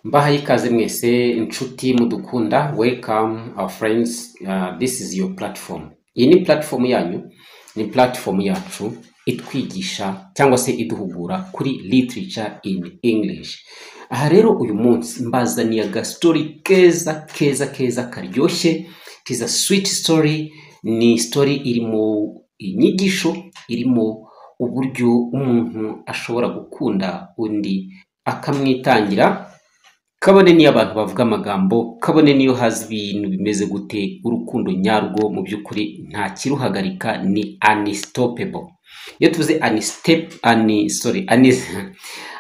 Mbahaye ikaze mwese inshuti mudukunda, welcome our friends, this is your platform. Iyi ni platform yanyu, ni platform yacu itwigisha cyangwa se iduhugura kuri literature in English. Aha rero uyu munsi mbazaniye aga story keza karyoshye. It is a sweet story, ni story irimo inyigisho, irimo uburyo umuntu ashobora gukunda undi akamwitangira. Kabone niyo abantu bavuga amagambo, kabone niyo hazi ibintu bimeze gute, urukundo nyarwo mu by'ukuri nta kiruhagarika, ni unstoppable. Iyo tuvuze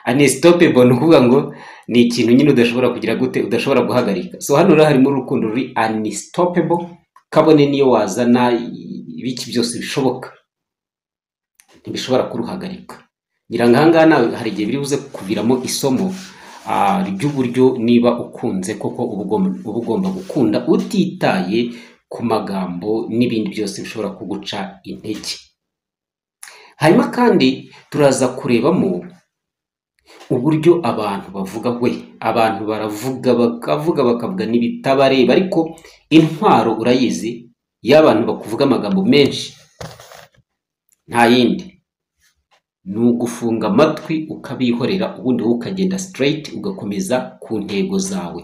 unstoppable ni ukuvuga ngo ni ikintu nyine udashobora kugira gute, udashobora guhagarika. So hano rero harimo urukundo ruri unstoppable, kabone niyo wazana ibiki byose bishoboka, ntibishobora kuruhagarika. Nyirangahangaha nawe hari igihe biri buze kuviramo isomo ry'uburyo niba ukunze koko uba ugomba gukunda utitaye ku magambo n'ibindi byose bishobora kuguca intege. Hanyuma kandi turaza kurebamo uburyo abantu bavuga, abantu baravuga bakavuga n'ibitabareba, ariko intwaro urayizi y'abantu bakuvuga amagambo menshi nta yindi, ni ugufunga amatwi ukabihorera, ubundi wowe ukagenda straight ugakomeza ku ntego zawe.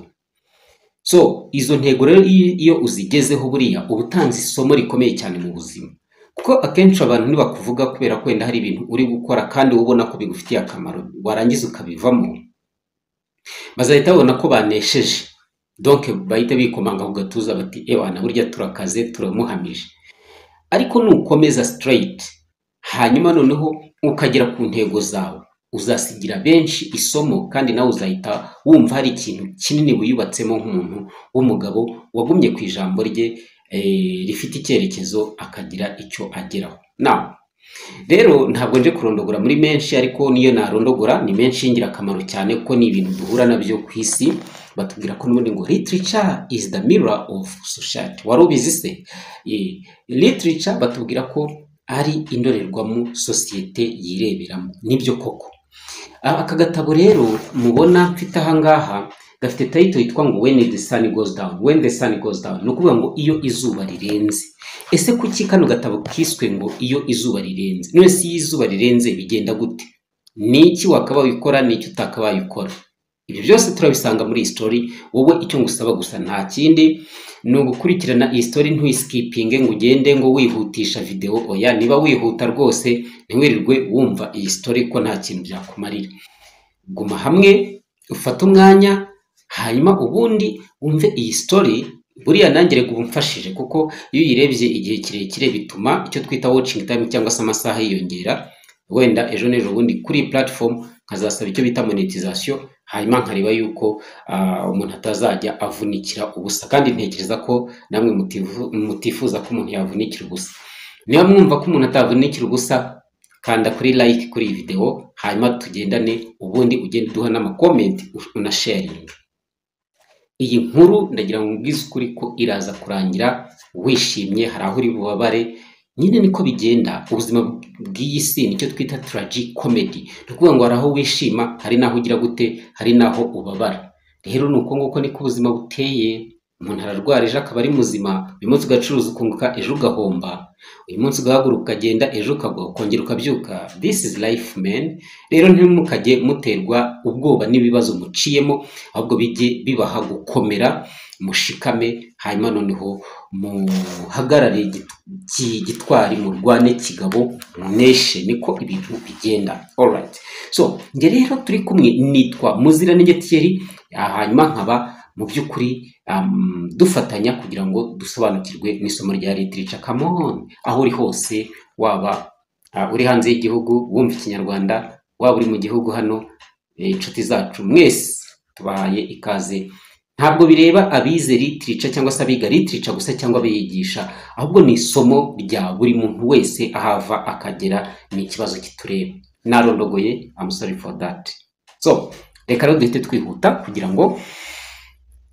So izo ntego rero iyo uzigezeho buriya uba utanze isomo rikomeye cyane mu buzima, kuko akenshi abantu ntibakuvuga kubera ko wenda hari ibintu uri gukora kandi ubona ko bigufitiye akamaro, warangiza ukabivamo, bazahita babona ko banesheje, donc bahita bikomanga ku gatuza bati ewana burya turakaze turamuhamije. Ariko nukomeza straight hanyuma noneho ukagera ku ntego zawe, uzasigira benshi isomo, kandi nawe uzahita wumva hari ikintu kinini wiyubatsemo nk'umuntu w'umugabo wagumye ku ijambo rye rifite icyerekezo akagira icyo ageraho. Now rero ntabwo nje kurondogora muri menshi, ariko niyo narondogora ni menshi y'ingirakamaro cyane, kuko ni ibintu duhura nabyo ku isi. Batubwira ko n'ubundi ngo literature is the mirror of society. Wari ubizi se? Literature batubwira ko ari indorerwamo sosiyete yireberamo. Nibyo koko. Aka gatabo rero mubona mfite aha ngaha gafite title yitwa ngo When the Sun Goes Down. When the Sun Goes Down ni ukuvuga ngo iyo izuba rirenze. Ese kuki kano gatabo kiswe ngo iyo izuba rirenze? None si izuba rirenze bigenda gute? Niki wakaba wikora, niki utakaba wikora? Ibyo byose turabisanga muri iyi story. Wowe icyo ngusaba gusa nta kindi, ni ugukurikirana iyi story, ntuyiskipinge ngo ugende ngo wihutisha video. Oya, niba wihuta rwose ntiwirirwe wumva iyi story ko nta kintu byakumarira. Guma hamwe, ufate umwanya, hanyuma ubundi wumve iyi story. Buriya nangire gumfashije, kuko iyo uyirebye igihe kirekire bituma icyo twita watching time cyangwa se amasaha yiyongera. Wenda ejo n'ejo bundi kuri platform nkazasaba icyo bita monetization, hanyuma nkareba yuko umuntu atazajya avunikira ubusa. Kandi ntekereza ko namwe mutifuza ko umuntu yavunikira ubusa. Niba mwumva ko umuntu atavunikira ubusa, kanda kuri like kuri iyi video, hanyuma tugendane, ubundi ugende duha n'ama comment una sharing. Iyi nkuru ndagira ngo mbwize ukuri ko iraza kurangira wishimye, hari aho uri bubabare. Nyine niko bigenda ubuzima bw'iyi si, nicyo twita tragic comedy. Nukuvuga ngo hari aho wishima, hari naho ugira gute, hari naho ubabara. Rero nuko nguko niko ubuzima buteye. Umuntu ararwara ejo akaba ari muzima, uyu munsi ugacuruza ukunguka, ejo ugahomba, uyu munsi ugahaguruka ukagenda, ejo ukagwa ukongera ukabyuka. This is life man. Rero ntimukajye muterwa ubwoba n'ibibazo muciyemo, ahubwo bijye bibaha gukomera, mushikame, hanyuma noneho muhagarare gitwari, murwane kigabo, muneshe. Niko ibintu bigenda. Alright, so nge rero turi kumwe, nitwa Muziranenge Thierry, hanyuma nkaba mu by'ukuri dufatanya kugira ngo dusobanukirwe n'isomo rya literature. Come on, aho uri hose, waba uri hanze y'igihugu wumva ikinyarwanda, waba uri mu gihugu hano, inshuti zacu mwese tubahaye ikaze. Ntabwo bireba abize literature cyangwa se abiga literature gusa cyangwa abiyigisha, ahubwo ni isomo rya buri muntu wese ahava akagera, ni ikibazo kitureba. Narondogoye, I'm sorry for that. So reka rero duhite twihuta kugira ngo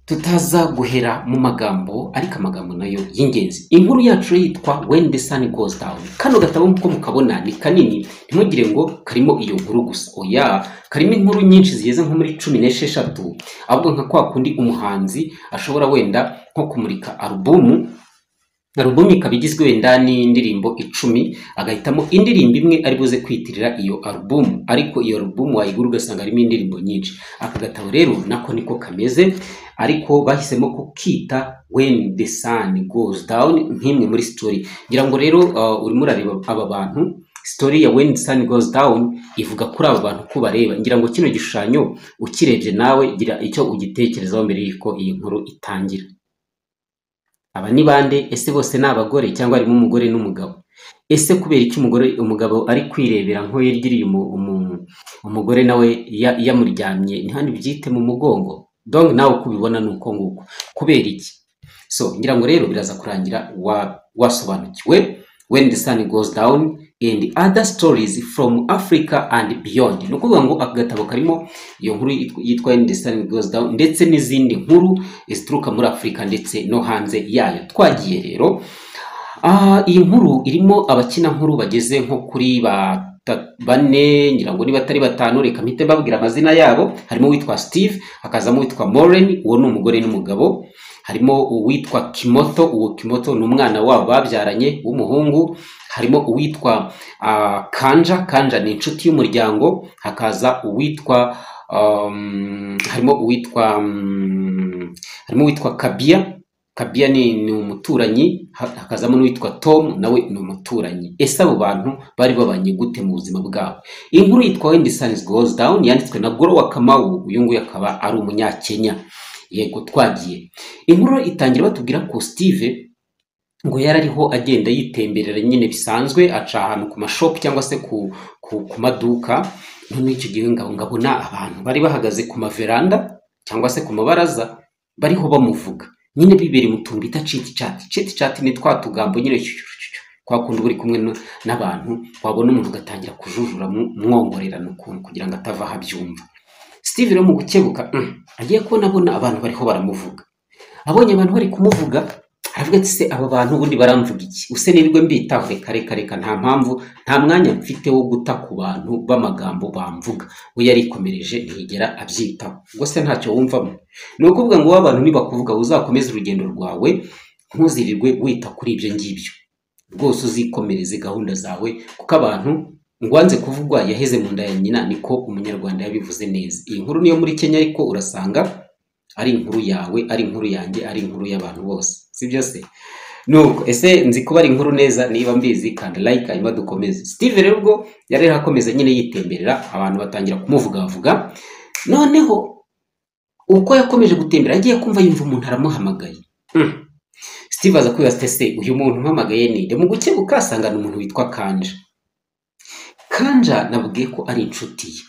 tutaza guhera mu magambo, ariko amagambo nayo y'ingenzi. Inkuru yacu yitwa When the Sun Goes Down. Kano gatabo muko mukabona ni kanini, ntimugire ngo karimo iyo nkuru gusa. Oya, karimo inkuru nyinshi zigeze nko muri 16, ahubwo nka kwa kundi umuhanzi ashobora wenda nko kumurika alubumu ikaba igizwe wenda n'indirimbo 10, agahitamo indirimbo imwe ari buze kwitirira iyo alubumu, ariko iyo alubumu wayigura ugasanga harimo indirimbo nyinshi. Aka gatabo rero nako niko kameze, ariko bahisemo kukita When the Sun Goes Down nk'imwe muri story. Ngira ngo rero urimo urareba aba bantu, story ya When the Sun Goes Down ivuga kuri aba bantu ko bareba. Ngira ngo kino gishushanyo ukirebye nawe gira icyo ugitekerezaho mbere yuko iyi nkuru itangira. Aba ni bande? Ese bose ni abagore cyangwa harimo umugore n'umugabo? Ese kubera iki umugabo ari kwirebera nko yirgiriye umugore nawe yamuryamye ntihandi byite mu mugongo? Donc nawe kubibona nuko nguko. Kubera iki? So ngira ngo rero biraza kurangira wasobanukiwe When the Sun Goes Down and Other Stories from Africa and Beyond. Nukuvuga ngo akagatabo karimo iyo nkuru yitwa When the Sun Goes Down ndetse n'izindi nkuru zituruka muri Afrika ndetse no hanze yayo. Twagiye rero iyi nkuru irimo abakina nkuru bageze nko kuri bane, ngira ngo niba atari batanu, reka mpite babwira amazina yabo. Harimo uwitwa Steve, hakazamo uwitwa Maureen, uwo ni umugore n'umugabo. Harimo uwitwa Kimoto, uwo Kimoto ni umwana wabo babyaranye w'umuhungu. Harimo uwitwa Kanja ni inshuti y'umuryango. Hakaza uwitwa harimo uwitwa Kabia ni umuturanyi. Hakazamo n'uwitwa Tom, nawe ni umuturanyi. Ese abo bantu bari babanye gute mu buzima bwabo? Inkuru yitwa When the Sun Goes Down yanditswe na Gorowa Kamau, uyu nguyu akaba ari umunyakenya. Yego, twagiye. Inkuru itangira batubwira ko Steve ngo yarariho agenda yitemberera nyine bisanzwe, aca ahantu ku mashop cyangwa se ku maduka. None icyo gihe ngabona abantu bari bahagaze ku maveranda cyangwa se ku mabaraza bariho bamuvuga, nyine bibere mu tuntu bita chit chat ni twa tugambo nyine kwa kundi buri kumwe n'abantu, wabona umuntu gatangira kujujura mwongorera n'ukuntu kugira ngo atava habyumva. Steve rero mu gukebuka agiye kubona abantu bariho baramuvuga. Abonye abantu bari kumuvuga, aravuga ati se aba bantu ubundi baramvuga iki? Use nibwo mbitaho, reka nta mpamvu, nta mwanya mfite wo guta ku bantu b'amagambo bamvuga. We yarikomereje ntiyigera abyitaho. Ngo se ntacyo wumvamo? Ni ukuvuga ngo abantu nibakuvuga uzakomeza urugendo rwawe, ntuzirirwe wita kuri ibyo ngibyo. Rwose uzikomereze gahunda zawe, kuko abantu ngwanze kuvugwa yaheze mu nda ya nyina, niko umunyarwanda yabivuze neza. Iyi nkuru niyo muri Kenya, ariko urasanga ari inkuru yawe, ari inkuru yanjye, ari inkuru y'abantu bose, si byose? Nuko ese nzi kuba ari inkuru neza? Niba mbizi kandi like, hanyuma dukomeze. Steve rero ubwo yari akomeza nyine yitemberera, abantu batangira kumuvuga. Noneho uko yakomeje gutembera agiye kumva yumva umuntu aramuhamagaye. Steve aza kwibaza ese uyu muntu umpamagaye ni nde? Mu gukebuka asanga umuntu witwa Kanja nabwiye ko ari inshuti ye.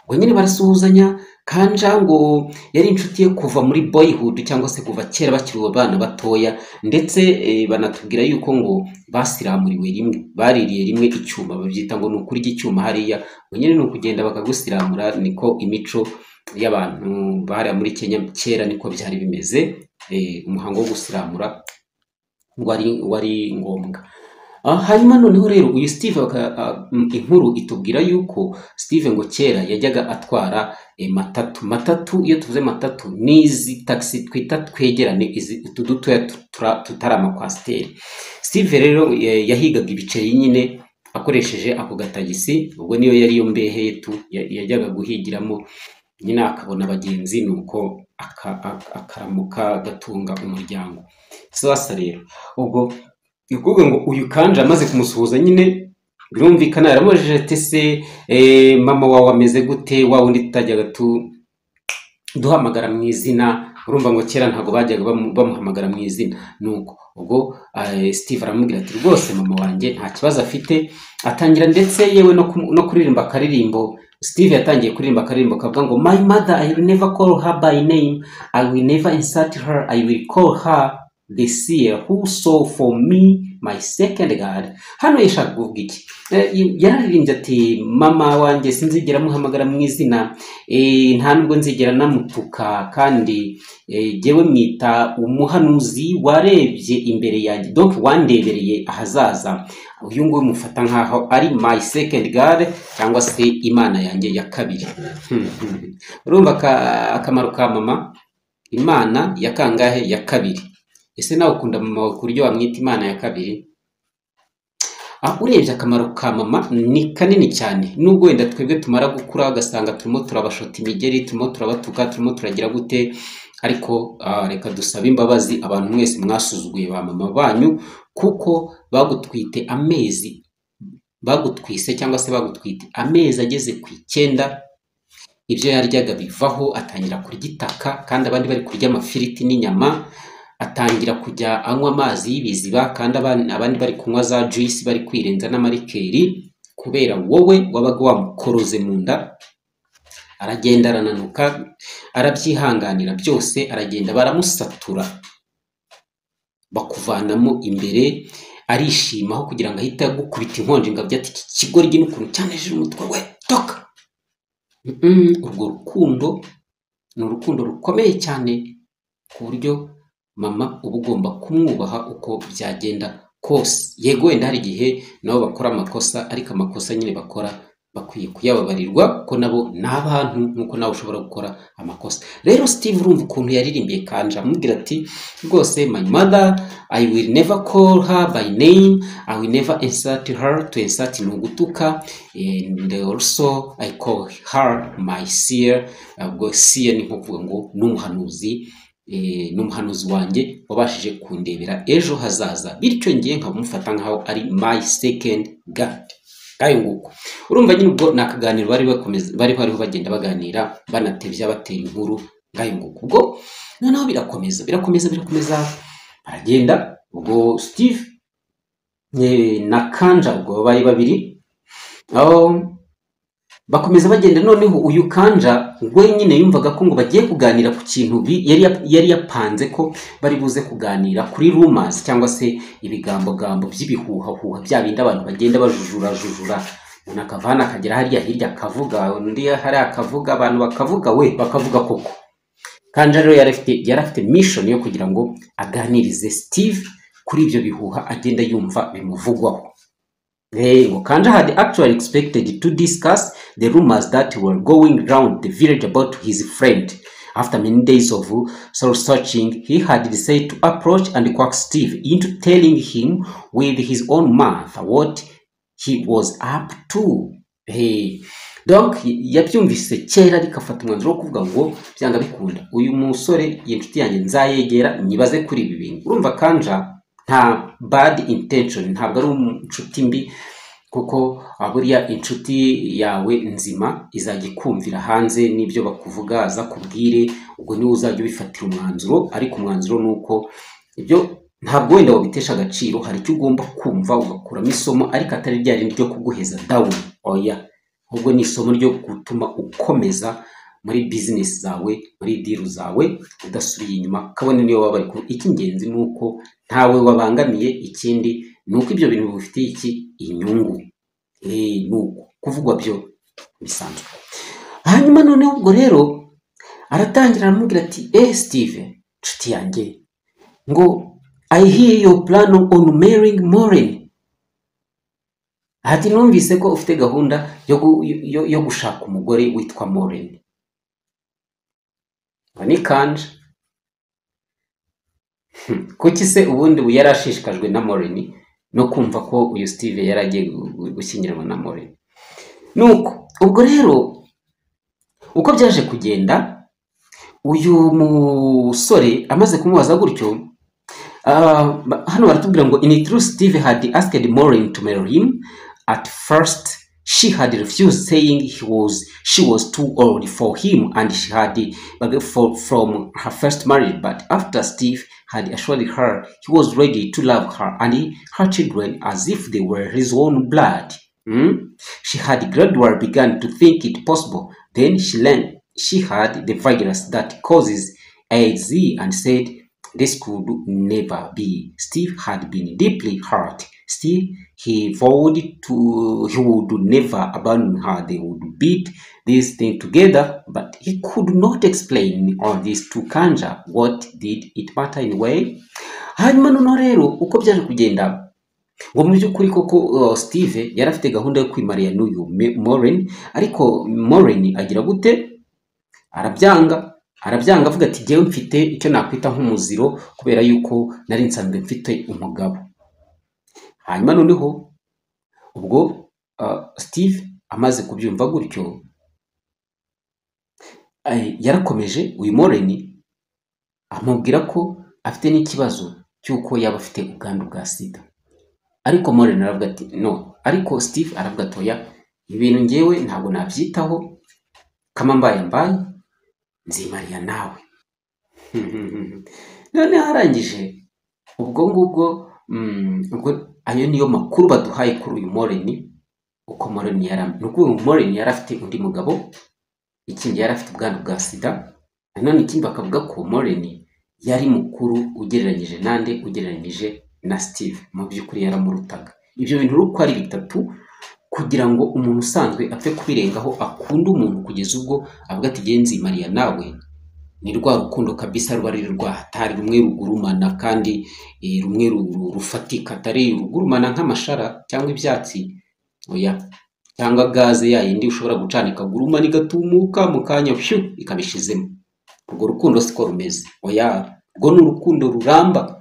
Ngo nyine barasuhuzanya. Kanja ngo yari inshuti ye kuva muri boyhood cyangwa se kuva kera bakiri abana batoya, ndetse banatubwira yuko ngo basiramuriwe rimwe, baririye rimwe icyuma, babyita ngo nukuri icyuma hariya. Ngo nyine nukugenda bakagusiramura, niko imico y'abantu bahari muri Kenya kera niko byari bimeze. Umuhango wo gusiramura wari ngombwa. Hanyuma noneho rero uyu Steve inkuru itubwira yuko Steve ngo kera yajyaga atwara matatu. Iyo tuvuze matatu nizi taxi twita twegerane, izi utudutoya tutari amakwasiteri. Steve rero yahigaga ibiceri nyine akoresheje ako gatagisi. Ubwo niyo yari yo mbehe yetu yajyaga guhigiramo nyine, akabona abagenzi, nuko akaramuka gatunga umuryango. Sasa rero ubwo ikuvuga ngo uyu Kanja amaze kumusuhuza nyine birumvikana, yaramubajije ati se mama wawe ameze gute? Wa wundi tutajyaga duhamagara mu izina. Urumva ngo kera ntago bajyaga bamuhamagara mu izina. Nuko ubwo Steve aramubwira ati rwose mama wanjye nta kibazo afite. Atangira ndetse yewe no kuririmba akaririmbo. Steve yatangiye kuririmba akaririmbo kavuga ngo my mother I will never call her by name, I will never insult her, I will call her the seer who saw for me my second God. Hano yashaka kuvuga iki? Yararirimbye ati mama wanjye sinzigera muhamagara mu izina, nta nubwo nzigera namutuka, kandi jyewe mwita umuhanuzi warebye imbere yanjye, donc wandebereye ahazaza. Uyu nguyu mufata nkaho ari my second God, cyangwa se imana yanjye ya kabiri. Urumva akamaro ka mama, imana ya kangahe? Ya kabiri. Ese nawe ukunda mama ku buryo wamwita imana ya kabiri? Urebye akamaro ka mama ni kanini cyane, nubwo wenda twebwe tumara gukura ugasanga turimo turabashota imigeri, turimo turabatuka, turimo turagira gute, ariko reka dusabe imbabazi abantu mwese mwasuzuguye ba mama banyu, kuko bagutwite amezi, bagutwise cyangwa se bagutwite amezi ageze ku 9, ibyo yaryaga bivaho, atangira kurya itaka, kandi abandi bari kurya amafiriti n'inyama, atangira kujya anywa amazi y'ibiziba, kandi abandi bari kunywa za juice, bari kwirenza n'amarikeri, kubera wowe wabaga wamukoroze mu nda. Aragenda arananuka, arabyihanganira byose, aragenda baramusatura, bakuvanamo imbere, arishimaho kugira ngo ahite agukubita inkonje ngo abyate iki kigoryi n'ukuntu cyanejeje umutwe we, toka. Urwo rukundo ni urukundo rukomeye cyane, ku buryo mama uba ugomba kumwubaha uko byagenda kose. Yego wenda hari igihe nabo bakora amakosa, ariko amakosa nyine bakora bakwiye kuyababarirwa, kuko nabo ni abantu nk'uko nawe ushobora gukora amakosa. Rero Steve urumva ukuntu yaririmbiye Kanja, amubwira ati rwose my mother, I will never call her by name, I will never insult her. To insult ni ugutuka, and also I call her my seer. Ubwo seer ni nko kuvuga ngo n'umuhanuzi, n'umuhanuzi wanjye wabashije kundebera ejo hazaza, bityo ngiye nkamufata nkaho ari my second God. Kayo nguko urumva nyine ubwo nakaganiro bari bagenda baganira, banatevya batera inkuru. Ngayo nguko ubwo noneho birakomeza baragenda. Ubwo Steve na Kanja ubwo bari babiri, bakomeza bagenda. Noneho uyu Kanja we nyine yumvaga ko ngo bagiye kuganira ku kintu yari yapanze ko bari buze kuganira kuri rumors, cyangwa se ibigambo by'ibihuha bya bindi abantu bagenda bajujura, umuntu akavana akagera hariya hirya akavuga, undi hari akavuga, abantu bakavuga, we bakavuga koko. Kanja rero yari afite mission yo kugira ngo aganirize Steve kuri ibyo bihuha agenda yumva bimuvugwaho. Kanja had actually expected to discuss the rumors that were going around the village about his friend. After many days of soul searching, he had decided to approach and coax Steve into telling him with his own mouth what he was up to. Donc yabyumvise kera, rikafata umwanzuro wo kuvuga ngo byanga bikunda uyu musore y'inshuti yanjye nzayegera nyibaze kuri ibi bintu. Urumva Kanja nta bad intention, ntabwo ari inshuti mbi, kuko buriya inshuti yawe nzima izajya kumvira hanze n'ibyo bakuvuga, aza kubwire, ubwo niwe uzajya ubifatira umwanzuro. Ariko umwanzuro nuko ibyo ntabwo wenda wabitesha agaciro, hari icyo ugomba kumva ugakuramo isomo, ariko atari rya rindi ryo kuguheza down. Oya, ubwo ni isomo ryo gutuma ukomeza muri business zawe, muri deal zawe, udasubiye inyuma. Kabone niyo waba ari icy'ingenzi nuko ntawe wabangamiye, ikindi nuko ibyo bintu bifitiye iki inyungu. Nuko kuvugwa byo bisanzwe. Hanyuma none ubwo rero aratangira aramubwira ati Steve nshuti yanjye, ngo I hear your plan on marrying Maureen. Ati numvise ko ufite gahunda yo gushaka umugore witwa Maureen. Ni Kanja. Kuki se ubundi yarashishikajwe na Maureen no kumva ko uyu Steve yaragiye gushyingirana na Maureen? Nuko ubwo rero uko byaje kugenda, uyu musore amaze kumubaza gutyo, hano baratubwira ngo in truth Steve had asked Maureen to marry him. At first she had refused, saying she was too old for him and she had from her first marriage. But after Steve had assured her he was ready to love her and her children as if they were his own blood, she had gradually begun to think it possible. Then she learned she had the virus that causes AIDS and said this could never be. Steve had been deeply hurt. Still, he vowed he would never abandon her. They would beat this thing together, but he could not explain all this to Kanja. What did it matter anyway? Hanyuma noneho rero uko byaje kugenda ngo mu by'ukuri koko Steve yari afite gahunda yo kwimarira n'uyu Maureen, ariko Maureen agira gute? Arabyanga avuga ati jyewe mfite icyo nakwita nk'umuziro kubera yuko nari nsanzwe mfite umugabo. Hanyuma noneho ubwo Steve amaze kubyumva gutyo yarakomeje uyu Maureen amubwira ko afite n'ikibazo cy'uko yaba afite ubwandu bwa sida, ariko Maureen aravuga ati no, ariko Steve aravuga ati oya, ibintu ngewe ntabwo nabyitaho, kama mbaye nzimariya nawe. None harangije ubwo ngubwo ayo niyo makuru baduhaye kuri uyu Maureen, uko Maureen yari afite undi mugabo, ikindi yari afite ubwandu bwa sida, nanone ikindi bakavuga ko Maureen yari mukuru ugereranyije na Steve, mu by'ukuri yaramurutaga. Ibyo bintu uko ari bitatu kugira ngo umuntu usanzwe apfe kubirengaho akunda umuntu kugeza ubwo avuga ati genzi Maria nawe, ni rwa rukundo kabisa ruba ari rwatari rumwe rugurumana kandi rumwe rufatika, atari rugurumana nk'amashara cyangwa ibyatsi, oya, cyangwa gaze yayindi ushobora gucana ikagurumana igatumuka mu kanya ikabishizemo. Urwo rukundo siko rumeze, oya, rwo ni urukundo ruramba.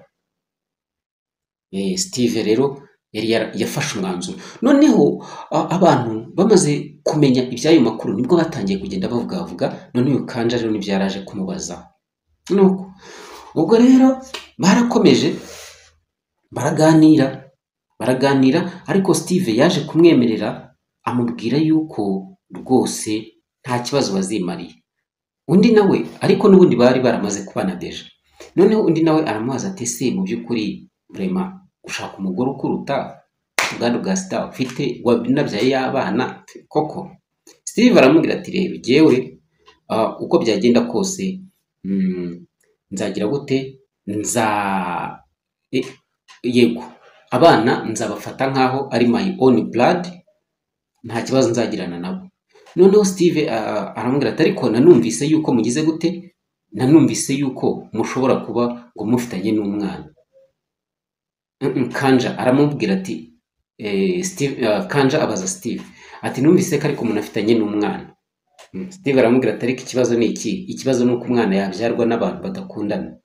Steve rero yari yafashe umwanzuro. Noneho abantu bamaze kumenya iby'ayo makuru nibwo batangiye kugenda bavuga, none uyu Kanja rero nibyo yaraje kumubaza. Nuko ubwo rero barakomeje baraganira, ariko Steve yaje kumwemerera, amubwira yuko rwose nta kibazo bazimariye. Undi nawe ariko n'ubundi bari baramaze kubana deja. Noneho undi nawe aramubaza ati se mu by'ukuri vraiment ushaka umugore ukuruta, ubwandu bwa sida ufite, wabinabyaye y'abana koko? Steve aramubwira ati rero jyewe uko byagenda kose nzagira gute, yego abana nzabafata nkaho ari my own blood, nta kibazo nzagirana nabo. Noneho Steve aramubwira ati ariko nanumvise yuko mugize gute, nanumvise yuko mushobora kuba ngo mufitanye n'umwana. Kanja aramubwira ati Kanja abaza Steve ati numvise ko ariko umuntu afitanye n'umwana. Steve aramubwira ati ariko ikibazo ni iki? Ikibazo nuko umwana yabyarwa n'abantu badakundana.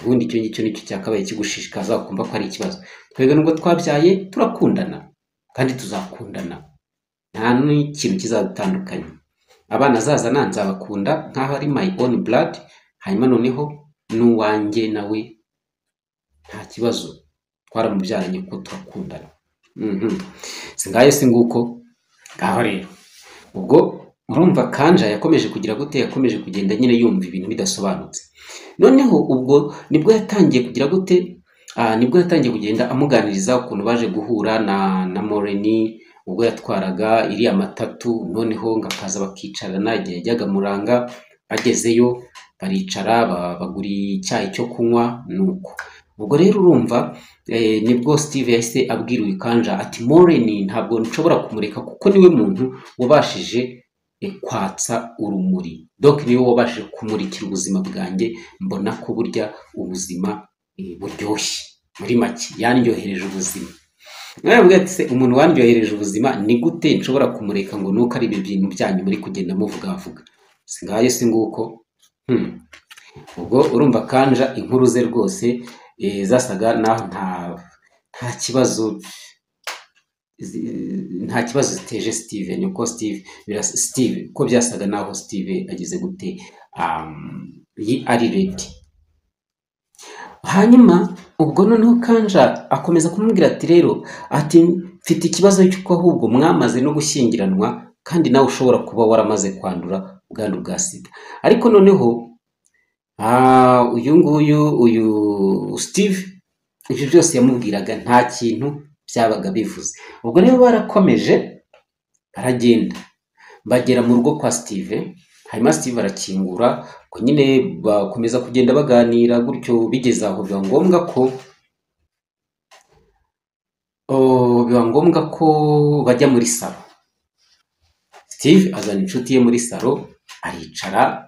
Ubundi icyo ngicyo nicyo cyakabaye kigushishikaza ukumva ko ari ikibazo. Twebwe nubwo twabyaye turakundana kandi tuzakundana, nta n'ikintu kizadutandukanya. Abana azazana nzabakunda nkaho ari my own blood, hanyuma noneho n'uwanjye nawe nta kibazo, twaramubyaranye ko turakundana. Singayo singuko ngaho rero. Ubwo urumva Kanja yakomeje kugira gute, yakomeje kugenda nyine yumva ibintu bidasobanutse. Noneho ubwo nibwo yatangiye kugira gute, nibwo yatangiye kugenda amuganiriza ukuntu baje guhura na Maureen ubwo yatwaraga iriya matatu, noneho ngakaza bakicarana igihe yajyaga Muranga. Bagezeyo baricara bagura icyayi cyo kunywa. Nuko ubwo rero urumva nibwo Steve yahise abwira uyu Kanja ati Maureen ntabwo nshobora kumureka kuko niwe muntu wabashije kwatsa urumuri, donc niwe wabashije kumurikira ubuzima bwanjye, mbona ko burya ubuzima buryoshye, muri make yanryohereje ubuzima. Naravuga ati se umuntu wanryohereje ubuzima ni gute nshobora kumureka ngo nuko ari ibi bintu byanyu muri kugenda muvuga. Singayo singuko. Ubwo urumva Kanja inkuru ze rwose zasaga naho nta kibazo ziteje Steve, nuko Steve ko byasaga naho Steve agize gute, ari ready. Hanyuma ubwo noneho Kanja akomeza kumubwira ati rero ati mfite ikibazo cy'uko ahubwo mwamaze no gushyingiranwa kandi nawe ushobora kuba waramaze kwandura ubwandu bwa sida. Ariko noneho uyu Steve ibyo byose yamubwiraga nta kintu byabaga bivuze. Ubwo rero barakomeje baragenda bagera mu rugo kwa Steve. hanyuma Steve arakingura ko nyine bakomeza kugenda baganira gutyo, bigeze aho biba ngombwa ko bajya muri salo. Steve azana inshuti ye muri salo, aricara.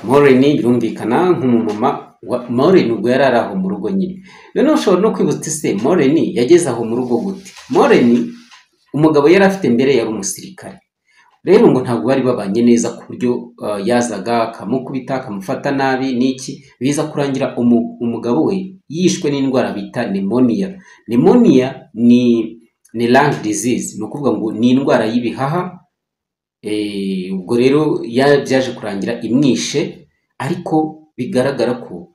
Maureen birumvikana nk'umumama wa Maureen ubwo yari aho mu rugo nyine. Noneho ushobora no kwibutsa se Maureen yageze aho mu rugo gute? Maureen umugabo yari afite mbere yari umusirikare, rero ngo ntabwo bari babanye neza ku buryo yazaga akamukubita akamufata nabi n'iki, biza kurangira umugabo we yishwe n'indwara bita pneumonia. Pneumonia ni lung disease, ni ukuvuga ngo ni indwara y'ibihaha. Ubwo rero byaje kurangira imwishe, ariko bigaragara ko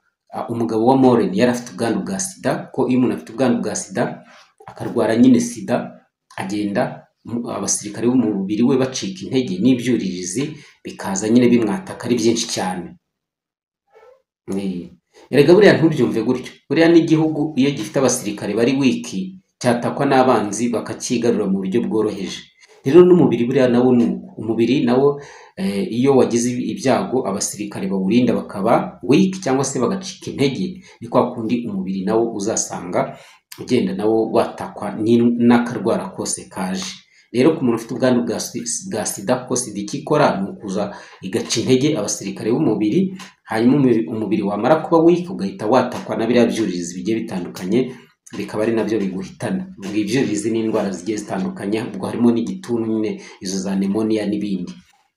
umugabo wa Maureen yari afite ubwandu bwa sida, ko iyo umuntu afite ubwandu bwa sida akarwara nyine sida, agenda abasirikare b'umubiri we bacika intege n'ibyuririzi bikaza nyine bimwataka ari byinshi cyane. Erega buriya ntubyumve gutyo, buriya n'igihugu iyo gifite abasirikare bari wiki cyatakwa n'abanzi bakakigarura mu buryo bworoheje. Rero n'umubiri buriya nawo umubiri nawo iyo wagize ibyago abasirikare bawurinda bakaba weak cyangwa se bagacika intege, ni kwa kundi umubiri nawo uzasanga ugenda nawo watakwa n'akarwara kose kaje. Rero ku muntu ufite ubwandu bwa sida, ko sida ikikora ni ukuza igaca intege abasirikare b'umubiri, hanyuma umubiri wamara kuba weak ugahita watakwa na biriya byuririzi bigiye bitandukanye, bikaba ari nabyo biguhitana. Ubwo ibyuririzi n'indwara zigiye zitandukanye, ubwo harimo n'igituntu nyine, izo za pneumonia n'ibindi.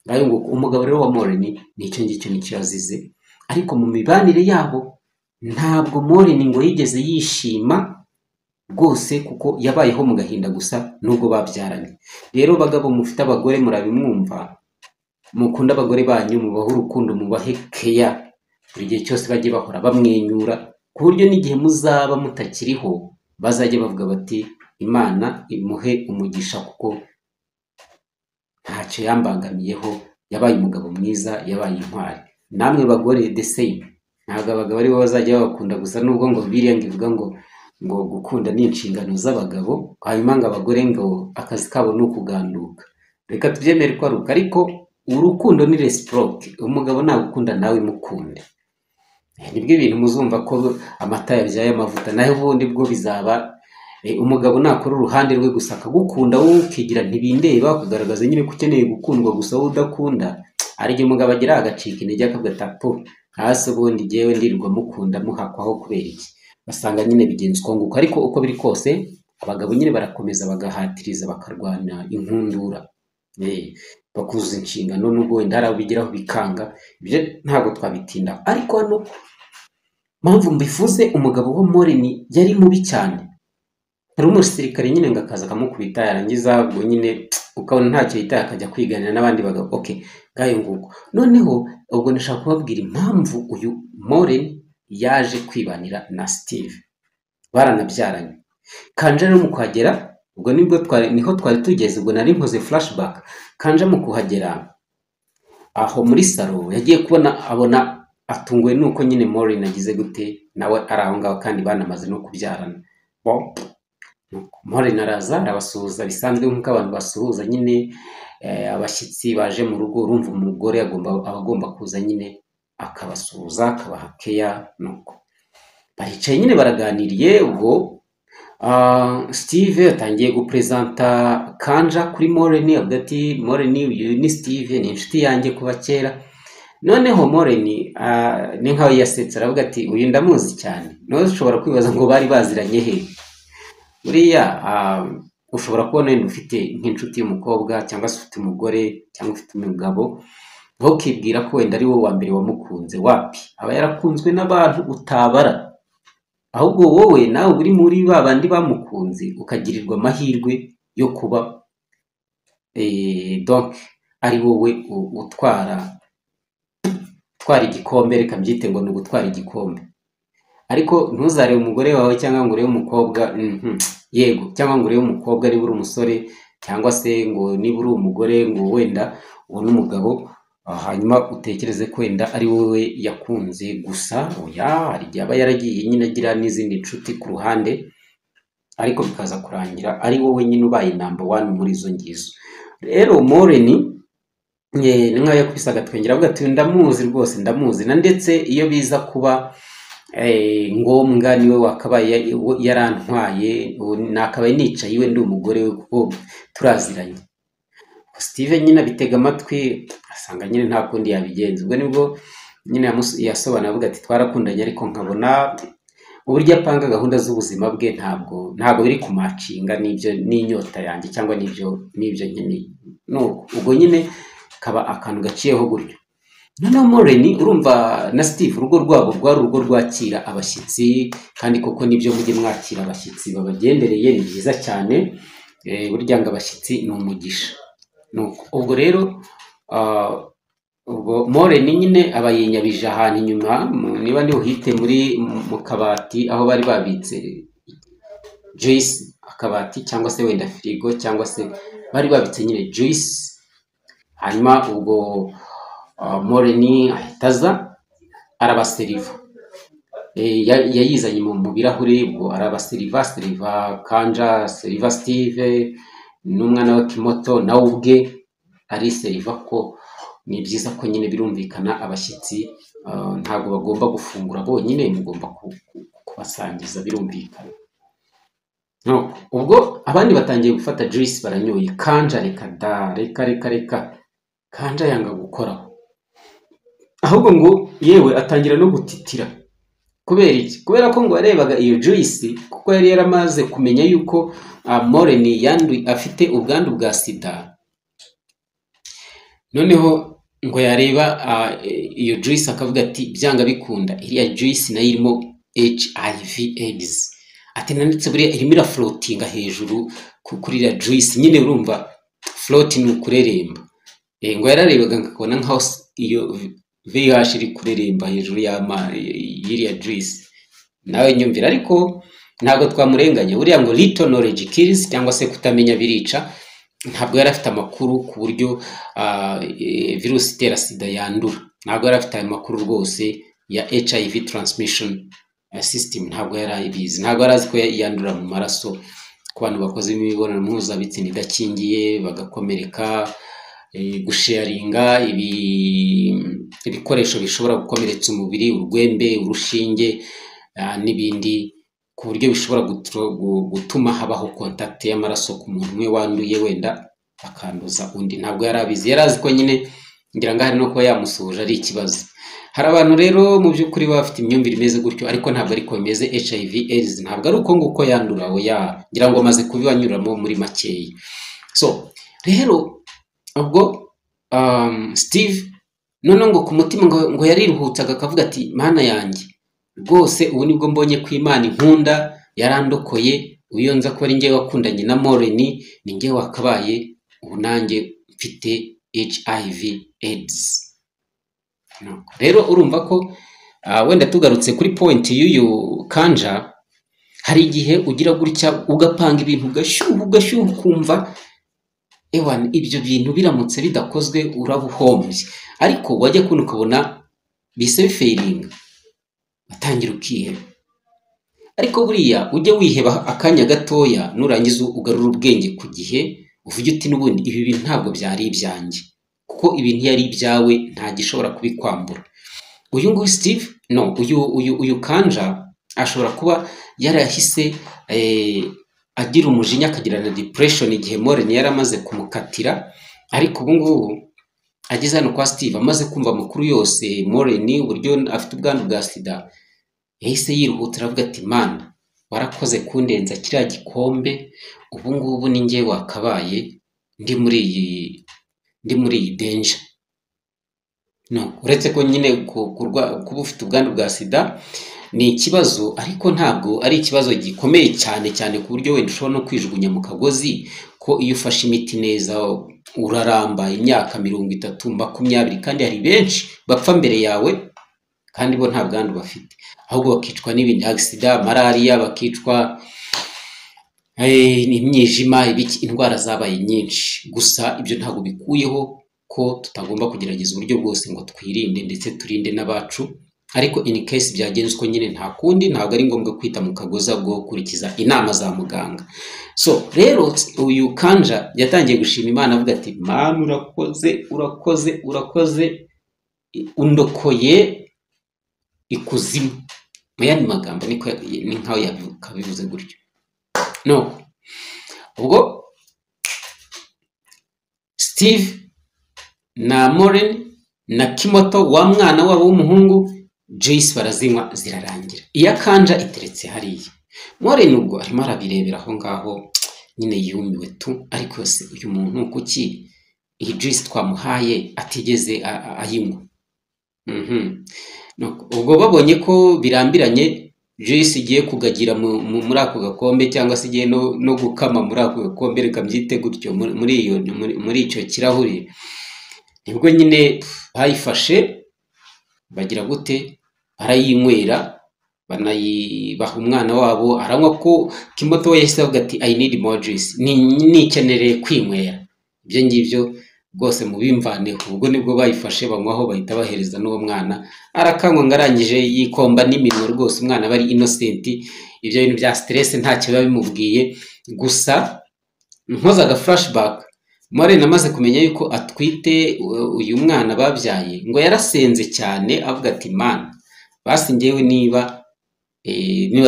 Ngayo ngo umugabo rero wa Maureen nicyo ngicyo nicyo yazize, ariko mu mibanire yabo ntabwo Maureen ngo yigeze yishima rwose, kuko yabayeho mu gahinda gusa nubwo babyaranye. Rero bagabo mufite abagore murabimwumva, mukunda abagore banyu, mubahe urukundo, mubahe care, buri gihe cyose bajye bahora bamwenyura, ku buryo n'igihe muzaba mutakiriho bazajya bavuga bati Imana imuhe umugisha, kuko ntacyo yambangamiyeho, yabaye umugabo mwiza, yabaye intwari. Namwe bagore the same, ntabwo abagabo ari bo bazajya babakunda gusa, nubwo ngo Bibiliya ivuga ngo gukunda ni inshingano z'abagabo, hanyuma ngo abagore ngo akazi kabo ni ukuganduka. Reka tubyemere ko ari uko, ariko urukundo ni reciproque. Umugabo nagukunda nawe mukunde. Nibwo ibintu muzumva ko amata yabyaye amavuta, naho ubundi bwo bizaba umugabo nakora uruhande rwe gusa akagukunda, wowe ukigira ntibindeba, kugaragaza nyine ko ukeneye gukundwa gusa wowe udakunda. Ari igihe umugabo agira agacika intege akavuga po hasi, ubundi jyewe ndirirwa mukunda muhakwaho kubera iki? Basanga nyine bigenzwa nguko. Ariko uko biri kose abagabo nyine barakomeza bagahatiriza, bakarwana inkundura, bakuzuza inshingano, nubwo wenda hari abigeraho bikanga. Ibyo ntabwo twabitinda, ariko hano mpamvu mbivuze, umugabo wa Maureen yari mubi cyane. Hari umusirikare nyine ngo akaza akamukubita, yarangiza ubwo nyine ukabona ntacyo yitaye, akajya kwiganira n'abandi bagabo. Okay, ngayo nguko. Noneho ubwo nashaka kubabwira impamvu uyu Maureen yaje kwibanira na Steve, baranabyaranye. Kanje rero mu kuhagera, ubwo niho twari tugeze, ubwo nari nkoze flashback. Kanje mu kuhagera aho muri salo, yagiye kubona abona atunguwe nuko nyine Maureen agize gute, nawe ari aho ngaho kandi banamaze no kubyarana. Maureen araza arabasuhuza bisanzwe nk'uko abantu basuhuza nyine abashyitsi baje mu rugo. Urumva umugore agomba kuza nyine akabasuhuza, akabaha care. Nuko baricaye nyine baraganiriye. Ubwo Steve atangiye gupresenta Kanja kuri Maureen, avuga ati Maureen uyu ni Steve, ni inshuti yanjye kuva kera. Noneho Maureen ni nkaho yasetse, aravuga ati uyu ndamuzi cyane. Nawe ushobora kwibaza ngo bari baziranye he? Buriya ushobora kubona wenda ufite nk'inshuti y'umukobwa, cyangwa se ufite umugore, cyangwa ufite umugabo, ukibwira ko wenda ari wowe wa mbere wamukunze. Wapi, aba yarakunzwe n'abantu utabara, ahubwo wowe nawe uri muri ba bandi bamukunze, ukagirirwa amahirwe yo kuba donc ari wowe utwara igikombe. Reka mbyite ngo ni ugutwara igikombe. Ariko ntuzarebe umugore wawe cyangwa ngo urebe umukobwa, yego, cyangwa ngo urebe umukobwa niba uri umusore, cyangwa se ngo niba uri umugore ngo wenda ubone umugabo, hanyuma utekereze ko wenda ari wowe yakunze gusa. Oya, hari igihe aba yaragiye nyine agira n'izindi nshuti ku ruhande, ariko bikaza kurangira ari wowe nyine ubaye number one muri izo ngizo. Rero Maureen ni nkaho yakubise agatwengera avuga ati ndamuzi rwose ndamuzi, na ndetse iyo biza kuba ngombwa niwe wakabaye yarantwaye, nakabaye nicaye iwe ndi umugore we kuko turaziranye. Steve nyine abitega amatwi asanga nyine nta kundi yabigenza. Ubwo nibwo nyine yasobanura avuga ati twarakundanye ariko nkabona uburyo apanga gahunda z'ubuzima bwe ntabwo biri kumacinga n'ibyo n'inyota yanjye cyangwa n'ibyo nkeneye. Ubwo nyine kaba akantu gaciyeho gutyo. Noneho Moreni urumva na Steve urugo rwabo rwari urugo rwakira abashyitsi, kandi koko nibyo mujye mwakira abashyitsi babagendereye, ni byiza cyane. Burya ngo abashyitsi ni umugisha. Ubwo rero ubwo Moreni nyine aba yinyabije ahantu inyuma, niba ndi uhite mu kabati aho bari babitse juice, akabati cyangwa se wenda firigo, cyangwa se bari babitse nyine juice. Hanyuma ubwo Moreni ahita aza arabaseriva, yayizanye mu birahuri. Ubwo arabaseriva, Kanja, seriva Steve n'umwana wa Kimoto, nawe ubwe ariseriva. Ko ni byiza ko nyine birumvikana abashyitsi ntabwo bagomba gufungura bonyine, mugomba kubasangiza, birumvikana. Ubwo abandi batangiye gufata juice baranyoye. Kanja reka Kanja yanga gukoraho, ahubwo ngo yewe atangira no gutitira. Kubera iki? Kubera ko ngo yarebaga iyo juice, kuko yari yaramaze kumenya yuko Moreni afite ubwandu bwa sida. Noneho ngo yareba iyo juice akavuga ati byanga bikunda iriya juice nayo irimo HIV AIDS. Ati nanditse buriya irimo irafloatinga hejuru kuri iriya juice. Nyine urumva float ni ukureremba. Ngo yararebaga nkakubona nkaho iyo VIH iri kureremba hejuru y'iriya juice. Nawe nyumvira, ariko ntabwo twamurenganya. Buriya ngo little knowledge kills, cyangwa se kutamenya birica. Ntabwo yari afite amakuru ku buryo virusi itera sida yandura. Ntabwo yari afite ayo makuru rwose ya HIV transmission system. Ntabwo yari abizi. Ntabwo yari azi ko yandura mu maraso ku bantu bakoze imibonano mpuzabitsina idakingiye bagakomereka, gusharinga ibikoresho bishobora gukomeretsa umubiri, urwembe, urushinge n'ibindi, ku buryo bishobora gutuma habaho contact y'amaraso ku muntu umwe wanduye wenda akanduza undi. Ntabwo yari abizi. Yari azi ko nyine ngira ngo hari no kuba yamusuhuje ari ikibazo. Hari abantu rero mu by'ukuri baba bafite imyumvire imeze gutyo, ariko ntabwo ariko bimeze. HIV AIDS ntabwo ari uko nguko yandura, ngira ngo amaze kubibanyuramo muri makeya. So rero ubwo Steve noneho ngo ku mutima ngo yariruhutsaga akavuga ati mana yanjye rwose ubu nibwo mbonye ko Imana inkunda, yarandokoye. Uyo nza ko ari njye wakundanye na Moreni, ni njye wakabaye ubu nanjye mfite HIV AIDS. Rero urumva ko wenda tugarutse kuri point y'uyu Kanja, hari igihe ugira gutya ugapanga ibintu ugashyuha ukumva ibyo bintu biramutse bidakozwe urabuhombye, ariko wajya kuno ukabona bise bifailinga, atangira ukiheba. Ariko buriya ujye wiheba akanya gatoya, nurangiza ugarura ubwenge ku gihe, uvuge uti n'ubundi ibi bintu ntabwo byari ibyanjye, kuko ibintu yari ibyawe nta gishobora kubikwambura. Uyu nguyu Steve uyu Kanja ashobora kuba yarahise agira umujinya, akagira na depression igihe Moreni yari amaze kumukatira. Ariko ubu ngubu ageze hano kwa Steve, amaze kumva amakuru yose Moreni uburyo afite ubwandu bwa sida, yahise yiruhutira avuga ati mana warakoze kundenza kiriya gikombe, ubu ngubu ni njye wakabaye ndi muri iyi danger. Uretse ko nyine kuba ufite ubwandu bwa sida ni ikibazo, ariko ntabwo ari ikibazo gikomeye cyane ku buryo wenda ushobora no kwijugunya mu kagozi. Ko iyo ufashe imiti neza uraramba imyaka 30, 20, kandi hari benshi bapfa mbere yawe kandi bo nta bwandu bafite, ahubwo bakicwa n'ibindi sida, malaria, bakicwa n'imyijima, indwara zabaye nyinshi. Gusa ibyo ntabwo bikuyeho ko tutagomba kugerageza uburyo bwose ngo twirinde ndetse turinde n'abacu ariko in case byagenze uko nyine nta kundi, ntabwo ari ngombwa kwita mu kagoza bwo gukurikiza inama za muganga. So rero uyu Kanja yatangiye gushima Imana avuga ati Mana urakoze undokoye ikuzimu. Mu yandi magambo ni nkaho yabivuze gutyo. No, ubwo Steve na Maureen na Kimoto wa mwana wabo w'umuhungu Joyce barazinywa zirarangira. Iya Kanja iteretse hariya. Maureen ubwo arimo arabirebera aho ngaho nyine yumiwe tu, ariko se uyu muntu kuki iyi Joyce twamuhaye atigeze ayinywa? Ubwo babonye ko birambiranye, Joyce igiye kugagira muri ako gakombe cyangwa se igiye no gukama muri ako gakombe, reka mbyite gutyo, muri icyo kirahuri, nibwo nyine bayifashe bagira gute, barayinywera, banayibaha umwana wabo aranywa. Ko Kimoto we yahise avuga ati I need more juice, nikenere kwinywera. Ibyo ngibyo rwose mubimvaneho. Ubwo nibwo bayifashe banywaho, bahita bahereza n'uwo mwana arakanywa, ngarangije yikomba n'iminwa rwose. Umwana bari innocent, ibyo bintu bya stress ntacyo biba bimubwiye. Gusa nkozaga flashback, Maureen amaze kumenya yuko atwite uyu mwana babyaye, ngo yarasenze cyane avuga ati Mana basi ngewe niba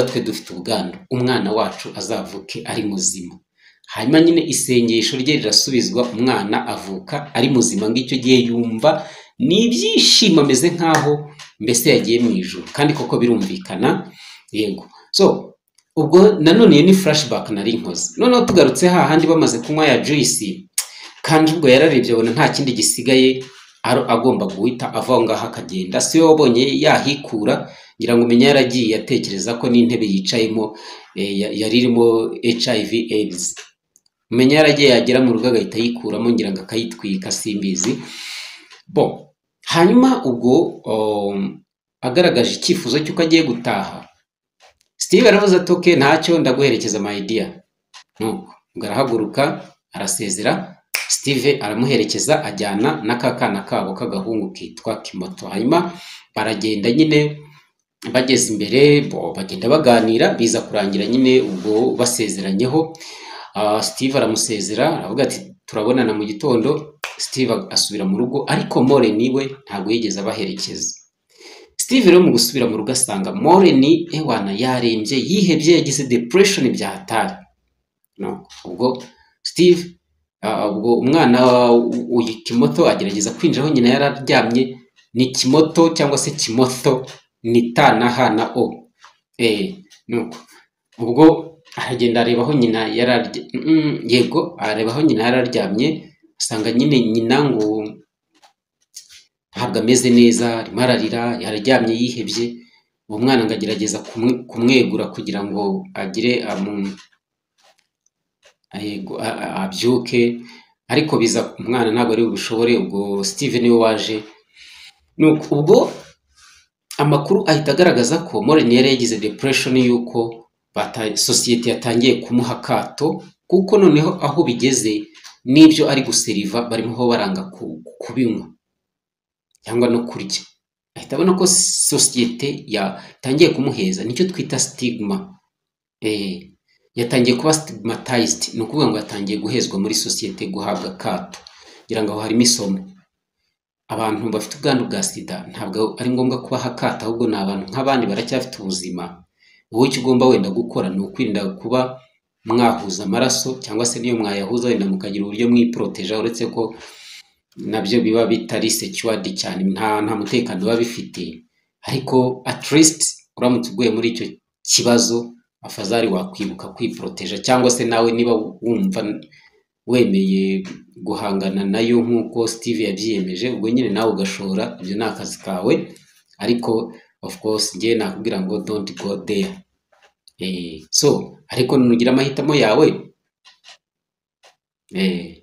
twe dufite ubwandu, umwana wacu azavuke ari muzima. Hanyuma nyine isengesho rye rirasubizwa, umwana avuka ari muzima. Ngicyo gihe yumva n'ibyishimo, ameze nkaho mbese yagiye mu ijuru, kandi koko birumvikana. Yego. So ubwo nanone ni flashback nari nkoze. Noneho tugarutse hahandi bamaze kunywa ya Joyce, kandi ubwo yararebye abona nta kindi gisigaye, agomba guhita ava ngaho akagenda. Si we wabonye yahikura, ngira ngo umenya yaragiye atekereza ko n'intebe yicayemo yari irimo HIV AIDS. Umenya yaragiye yagera mu rugo agahita yikuramo, ngira ngo akayitwika, simbizi. Bo hanyuma ubwo agaragaje icyifuzo cy'uko agiye gutaha, Steve aravuze ati okay, ntacyo ndaguherekeza my dear. Nuko arahaguruka arasezera, Steve aramuherekeza, ajyana n'akakana kabo k'agahungu kitwa Kimoto. Hanyuma baragenda nyine, bageze imbere bagenda baganira, biza kurangira nyine ubwo basezeranyeho. Steve aramusezera aravuga ati turabonana mu gitondo. Steve asubira mu rugo, ariko Maureen we ntabwo yigeze abaherekeza. Steve rero mu gusubira mu rugo asanga Maureen ewana yarembye, yihebye, yagize depression byahatari. No, ubwo Steve ubwo umwana uyu Kimoto agerageza kwinjiraho, nyina yararyamye. Ni Kimoto cyangwa se Kimotho, ni ta na ha na o. Nuko ubwo aragenda arebaho nyina yego, arebaho nyina yararyamye, asanga nyine nyina ngo ntabwo ameze neza, arimo ararira, yararyamye yihebye. Uwo mwana ngagerageza kumwegura kugira ngo agire abyuke, ariko biza umwana ntabwo ari ubishobore. Ubwo Steve niwe waje. Nuko ubwo amakuru ahita agaragaza ko Maureen yari yagize depression, yuko society yatangiye kumuha akato, kuko noneho aho bigeze n'ibyo ari guseriva barimo ho baranga kubinywa cyangwa no kurya. Ahita abona ko society yatangiye kumuheza, nicyo twita stigma. Yatangiye kuba stigmatized, ni ukuvuga ngo yatangiye guhezwa muri society, guhabwa akato. Ngira ngo harimo isomo, abantu bafite ubwandu bwa sida ntabwo ari ngombwa kubaha akato, ahubwo ni abantu nk'abandi, baracyafite ubuzima. Wowe icyo ugomba wenda gukora ni ukwirinda kuba mwahuza amaraso, cyangwa se niyo mwayahuza wenda mukagira uburyo mwiproteja, uretse ko nabyo biba bitari secured cyane, nta mutekano biba bifite. Ariko at least uramutse uguye muri icyo kibazo, afazari wakwibuka kwiproteja, cyangwa se nawe niba wumva wemeye guhangana nayo nk'uko Steve yabyiyemeje, ubwo nyine nawe ugashora, ibyo ni akazi kawe. Ariko of course ngiye nakubwira ngo don't go there. So ariko nugira amahitamo yawe,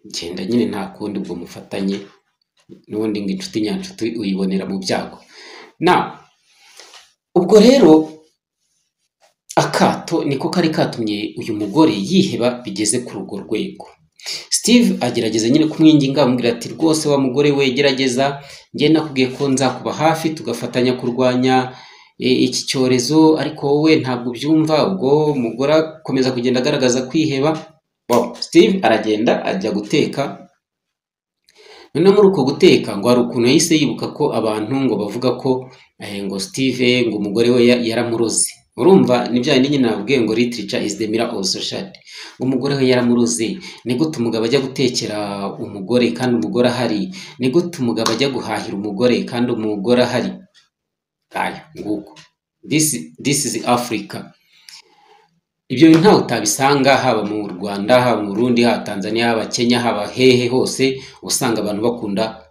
genda nyine, nta kundi, ubwo mufatanye, n'ubundi ngo inshuti nyanshuti uyibonera mu byago. Ubwo rero akato niko kari katumye uyu mugore yiheba bigeze ku rugo rwego. Steve agerageza nyine kumwinginga amubwira ati rwose wa mugore we gerageza, njye nakubwiye ko nzakuba hafi tugafatanya kurwanya iki cyorezo, ariko wowe ntabwo byumva. Ubwo umugore akomeza kugenda agaragaza kwiheba. Steve aragenda ajya guteka. Noneho muri uko guteka ngo hari ukuntu yahise yibuka ko abantu ngo bavuga ko ngo Steve ngo umugore we yaramuroze. Urumva ni bya bindi nyine nabwiye ngo literature is the mirror of society. Ngo umugore we yaramuroze. Ni gute umugabo ajya gutekera umugore kandi umugore ahari? Ni gute umugabo ajya guhahira umugore kandi umugore ahari? Nguko. This is Africa. Ibyo bintu ntawe utabisanga, haba mu Rwanda, haba mu Burundi, haba Tanzania, haba Kenya, haba hehe hose usanga abantu bakunda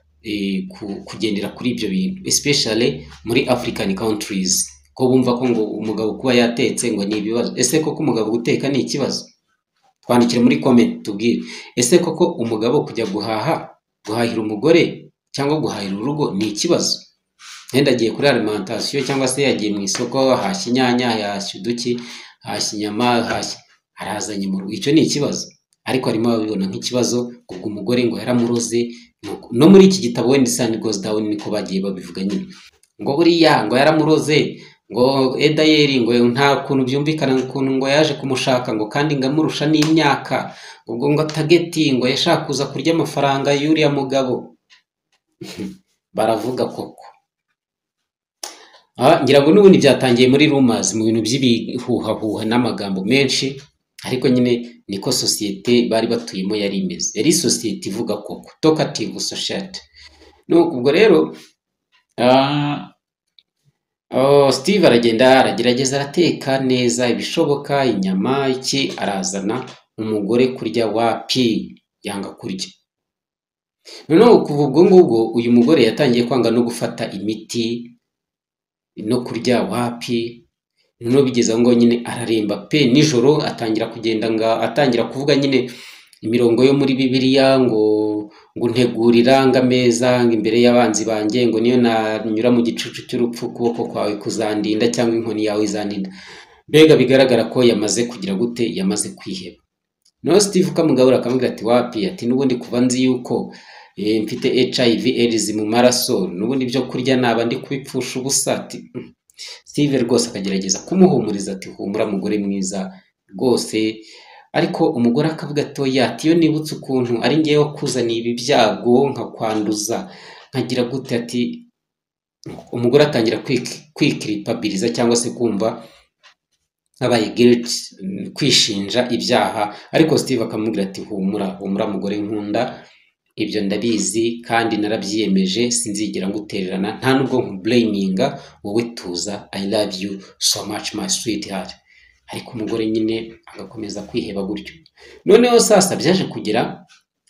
kugendera kuri ibyo bintu, especially muri African countries, ko bumva ko ngo umugabo kuba yatetse ngo ni ibibazo. Ese koko umugabo guteka ni ikibazo? Twandikire muri comment tubwire, ese koko umugabo kujya guhahira umugore cyangwa guhahira urugo ni ikibazo? Wenda agiye kuri alimentation cyangwa se yagiye mu isoko ahashya inyanya, yahashya uduki, ahashya inyama, arazanye mu rugo, icyo ni ikibazo? Ariko harimo ababibona nk'ikibazo ubwo umugore ngo yaramuroze. No muri iki gitabo When the Sun Goes Down niko bagiye babivuga nyine, ngo buriya ngo yaramuroze, ngo Edayeri ngo nta kuntu byumvikana ukuntu ngo yaje kumushaka ngo kandi ngamurusha n'imyaka, ubwo ngo tageti ngo yashaka kuza kurya amafaranga y'uriya mugabo. Baravuga koko. Ngira ngo n'ubundi byatangiye muri rumors, mu bintu by'ibihuhahuha n'amagambo menshi, ariko nyine niko societe bari batuyemo yari imeze. Yari societe ivuga koko, talkative society. Ubwo rero Steve aragenda aragerageza arateka neza ibishoboka, inyama iki, arazana umugore kurya, wapi yanga kurya. Noneho kuva ubwo ngubwo uyu mugore yatangiye kwanga no gufata imiti no kurya, wapi. Noneho bigeze ngo nyine araremba pe. Nijoro atangira kugenda atangira kuvuga nyine imirongo yo muri Bibiliya ngo ntegurira ameza imbere y'abanzi banjye, ngo niyo nanyura mu gicucu cy'urupfu ukuboko kwawe kuzandinda cyangwa inkoni yawe izandinda. Mbega bigaragara ko yamaze kugira gute, yamaze kwiheba. No Steve kamugabura akamubwira ati wapi, ati n'ubundi kuva nzi yuko mfite HIV AIDS mu maraso, n'ubundi byo kurya naba ndi kwipfusha ubusa. Ati Steve rwose akagerageza kumuhumuriza ati humura mugore mwiza rwose. Ariko umugore akavuga ati iyo nibutse ukuntu ari ngiye wakuzaniye ibi byago nkakwanduza nkagira gute. Ati umugore atangira kwikiripabiliza cyangwa se kumva abaye guilt, kwishinja ibyaha. Ariko Steve akamubwira ati humura mugore nkunda, ibyo ndabizi kandi narabyiyemeje, sinzigera ngutererana, nta nubwo nkublaminga, wowe tuza, I love you so much my sweetheart. Ariko umugore nyine agakomeza kwiheba gutyo. Noneho sasa byaje kugera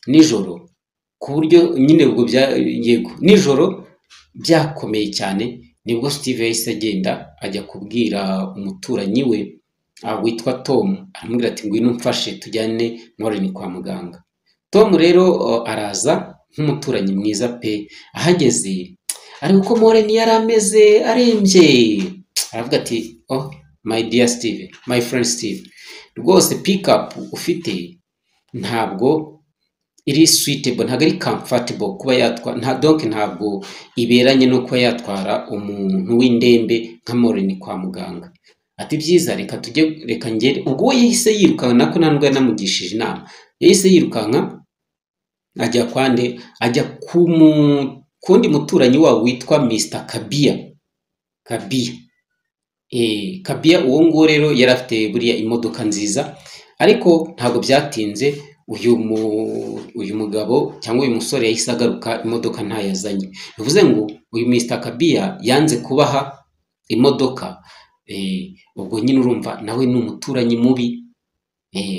nijoro, ku buryo nyine ubwo nijoro byakomeye cyane. Nibwo Steve yahise agenda ajya kubwira umuturanyi we witwa Tom, aramubwira ati ngwino umfashe tujyane Maureen kwa muganga. Tom rero araza nk'umuturanyi mwiza pe. Ahageze ariko ko Maureen yarameze arembye, aravuga ati my dear Steve, my friend Steve, rwose pick up ufite ntabwo iri suitable, ntabwo ari comfortable kuba yatwara, ntabwo iberanye no kuba yatwara umuntu w'indembe nka Maureen kwa muganga. Ati byiza reka ngere. Ubwo yahise yirukanka, nako ntabwo yanamugishije inama, yahise yirukanka ajya kundi muturanyi wabo witwa Mr. Kabia. Uwo nguwo rero yari afite buriya imodoka nziza, ariko ntabwo byatinze uyu mugabo cyangwa uyu musore yahise agaruka, imodoka ntayazanye. Bivuze ngo uyu Mr. Kabia yanze kubaha imodoka. Ubwo nyine urumva nawe ni umuturanyi mubi.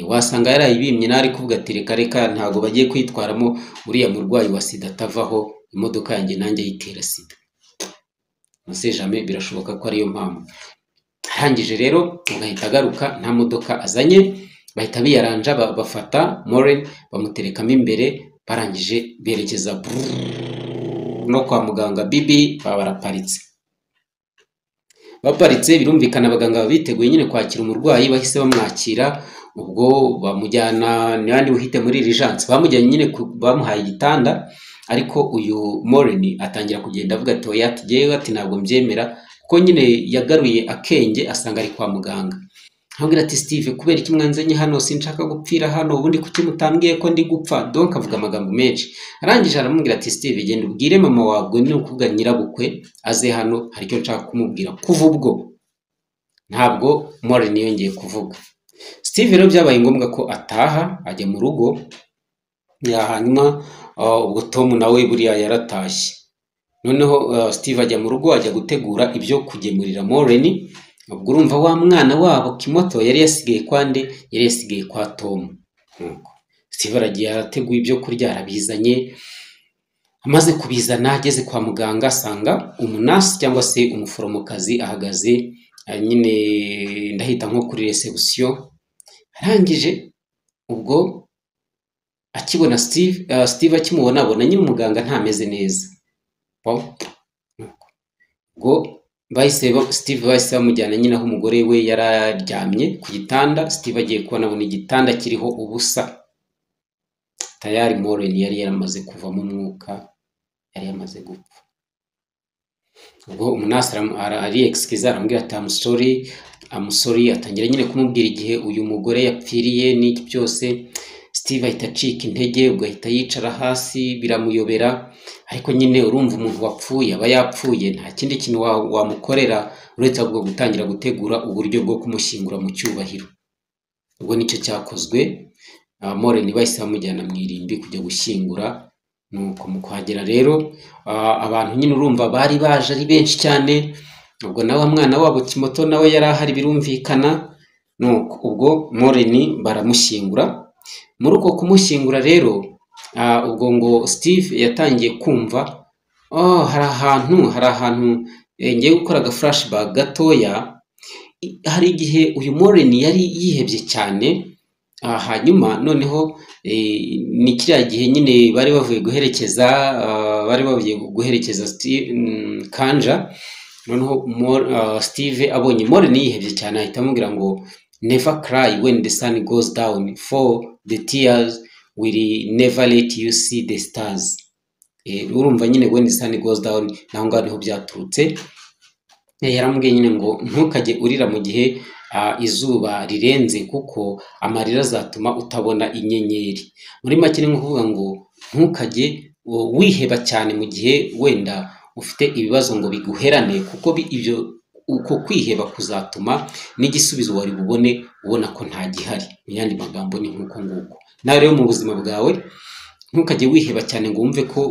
Wasanga yarayibimye nari kuvuga ati reka ntabwo bagiye kwitwaramo uriya murwayi wa sida atavaho, imodoka yanjye nanjye yitera sida. Muse jamais birashoboka ko ariyo mpamvu. Arangije rero agahita agaruka nta modoka azanye, bahita biyaranja bafata Maureen bamuterekamo imbere, barangije berekeza no kwa muganga. Bibi baraparitse. Baparitse birumvikana abaganga biteguye nyine kwakira umurwayi, bahise bamwakira. ubwo bamujyana n'andi uhite muri urgence, bamujyanye nyine bamuhaye igitanda, ariko uyu Maureen atangira kugenda avuga ati oya tugiyeyo, ati ntabwo mbyemera, kuko nyine yagaruye akenge asanga ari kwa muganga. Ambwira ati Steve, kubera iki mwanzanye hano? Sinshaka gupfira hano, ubundi kuki mutambwiye ko ndi gupfa? Donc avuga amagambo menshi. Arangije aramubwira ati Steve, genda ubwire mama wawe, ni ukuvuga nyirabukwe, aze hano, hari icyo nshaka kumubwira. Kuva ubwo ntabwo Maureen yongeye kuvuga. Steve rero byabaye ngombwa ko ataha ajya mu rugo, hanyuma ubwo Tom nawe buriya yaratashye. Noneho Steve ajya mu rugo, ajya gutegura ibyo kugemurira Maureen. Ubwo urumva wa mwana wabo Kimoto yari yasigaye kwande, yari yasigaye kwa Tom. Steve aragiye arateguye ibyo kurya, arabizanye. Amaze kubizana, ageze kwa muganga asanga umunasi cyangwa se umuforomokazi ahagaze nyine ndahita nko kuri reception. Arangije ubwo akibona Steve akimubona abona nyine umuganga ntameze neza. Ubwo Steve bahise bamujyana nyine aho umugore we yararyamye ku gitanda. Steve agiye kubona abona igitanda kiriho ubusa, tayari Maureen yari yaramaze kuvamo umwuka, yari yamaze gupfa. Ubwo umunasi ari excuse arambwira ati I'm sorry, atangira nyine kumubwira igihe uyu mugore yapfiriye n'iki byose. Steve ahita acika intege, ubwo ahita yicara hasi, biramuyobera. Ariko nyine urumva umuntu wapfuye aba yapfuye, nta kindi kintu wamukorera uretse ahubwo gutangira gutegura uburyo bwo kumushyingura mu cyubahiro. Ubwo nicyo cyakozwe. Maureen bahise bamujyana mu irimbi kujya gushyingura. Nuko mu kuhagera rero abantu nyine urumva bari baje ari benshi cyane. Ubwo nawe mwana wabo Kimoto nawe yari ahari birumvikana. Nuko ubwo Maureen baramushyingura. Muri uko kumushyingura rero ubwo ngo Steve yatangiye kumva hari ahantu ngiye gukora aga flashback gatoya. Hari igihe uyu Maureen yari yihebye cyane, hanyuma noneho ni kiriya gihe nyine bari bavuye guherekeza Kanja. Noneho Steve abonye Maureen yihebye cyane ahita amubwira ngo never cry when the sun goes down, for the tears will never let you see the stars. Urumva nyine when the sun goes down naho ngaho niho byaturutse. Yaramubwiye nyine ngo ntukajye urira mu gihe izuba rirenze, kuko amarira azatuma utabona inyenyeri. Muri make ni kuvuga ngo ntukajye wiheba cyane mu gihe wenda ufite ibibazo ngo biguherane, kuko ibyo uko kwiheba kuzatuma n'igisubizo wari bubone ubona ko nta gihari. Mu yandi magambo ni nkuko nguko nawe rero mu buzima bwawe ntukajye wiheba cyane ngo wumve ko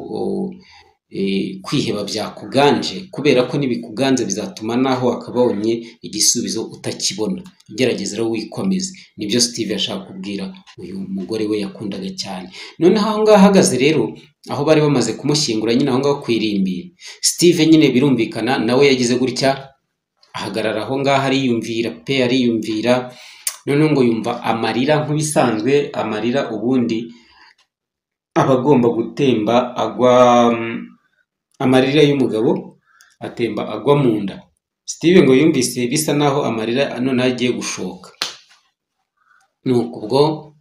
kwiheba byakuganje, kubera ko nibikuganze bizatuma naho akabonye igisubizo utakibona. Gerageza rero wikomeze. Nibyo Steve yashaka kubwira uyu mugore we yakundaga cyane. Noneho aho ngaho ahagaze rero, aho bari bamaze kumushyingura nyine aho ngaho kwirimbi, Steve nyine birumvikana nawe yagize gutya ahagarara aho ngaho ariyumvira. Noneho ngo yumva amarira nk'ibisanzwe, amarira ubundi aba agomba gutemba agwa, amarira y'umugabo atemba agwa mu nda. Steve ngo yumvise bisa naho amarira none agiye gushoka. Nuko ubwo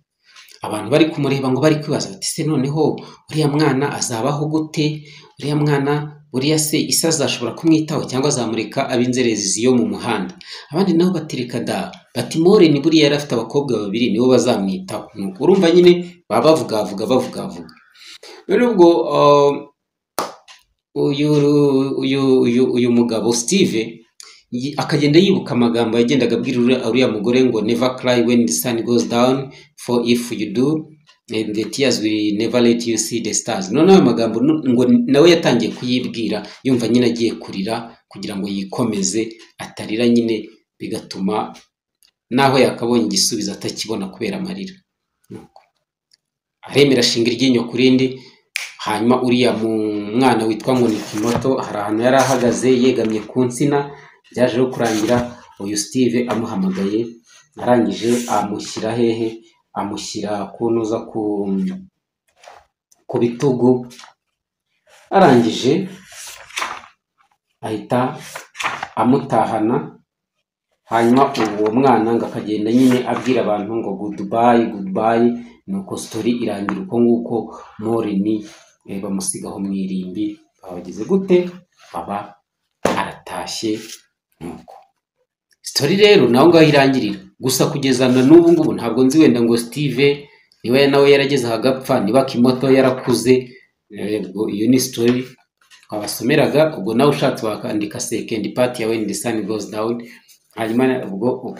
abantu bari kumureba ngo bari kwibaza bati se noneho uriya mwana azabaho gute? Uriya mwana buriya se isi azashobora kumwitaho cyangwa azamurika ab'inzerezi yo mu muhanda? Abandi nabo batereka bati Maureen buriya yari afite abakobwa babiri nibo bazamwitaho. Nuko urumva nyine baba bavuga. Rero ubwo uyu mugabo Steve akagenda yibuka amagambo yagendaga abwira uriya mugore ngo never cry when the sun goes down, for if you do the tears will never let you see the stars. Noneho amagambo ngo nawe yatangiye kuyibwira, yumva nyine agiye kurira kugira ngo yikomeze atarira nyine, bigatuma naho yakabonye igisubizo atakibona kubera amarira. Aremera ashinga iryinyo kurindi. Hanyuma uriya mwana witwa ngo ni Kimoto hari ahantu yari ahagaze yegamye ku nsina. Byaje kurangira uyu Steve amuhamagaye, arangije amushyira hehe, amushyira kunuza ku bitugu. Arangije ahita amutahana hanyuma uwo mwana ngo akagenda nyine abwira abantu ngo goodbye, nuko story irangira uko nguko. Morini bamusigaho mu irimbi, babageze gute, baba aratashye. Nuko story rero naho ngaho irangirira. Gusa kugeza na n'ubu ngubu ntabwo nzi wenda ngo Steve niba nawe yarageze hagapfa, niba Kimoto yarakuze. Iyo ni story twabasomeraga. Ubwo nawe ushatse wakandika second part ya When the Sun Goes Down, hanyuma ubwo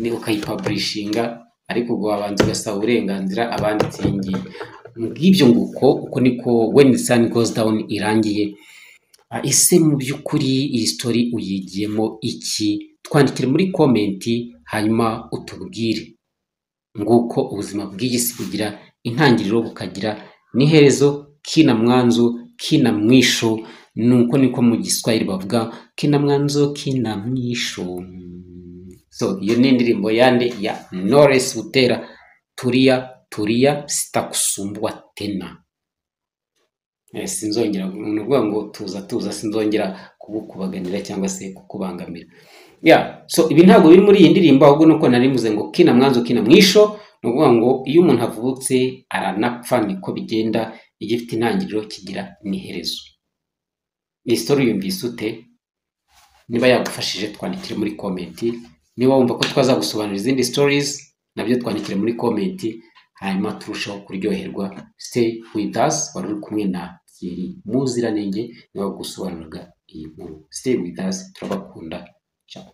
ukayipublishinga, ariko ubwo wabanza ugasaba uburenganzira abanditsi y'ingiyi. Ngibyo nguko uko niko When the Sun Goes Down irangiye. Ese mu by'ukuri iyi story uyigiyemo iki? Twandikire muri komenti hanyuma utubwire. Nguko ubuzima bw'iyi si bugira intangiriro bukagira n'iherezo, kina mwanzo kina mwisho. Nuko niko mu Giswahili bavuga kina mwanzo kina mwisho. So iyo ni indirimbo yande ya Knowless Butera, tulia sitakusumbua tena. Sinzongera kuvuga ngo tuza, sinzongera kubukubaganira cyangwa se kukubangamira. So ibi ntabwo biri muri iyi ndirimbo, ahubwo nuko narimuze ngo kina mwanzo kina mwisho. Nukuvuga ngo iyo umuntu avutse aranapfa, niko bigenda. Igifite intangiriro kigira n'iherezo. Iyi story yumvise ute? Niba yagufashije twandikire muri komenti. Niba wumva ko twazagusobanurira izindi stories, nabyo twandikire muri komenti, hanyuma turushaho kuryoherwa. Stay with us. Wari uri kumwe na Thierry Muziranenge niba gusobanurira iyi nkuru. Stay with us, turabakunda. Ciao.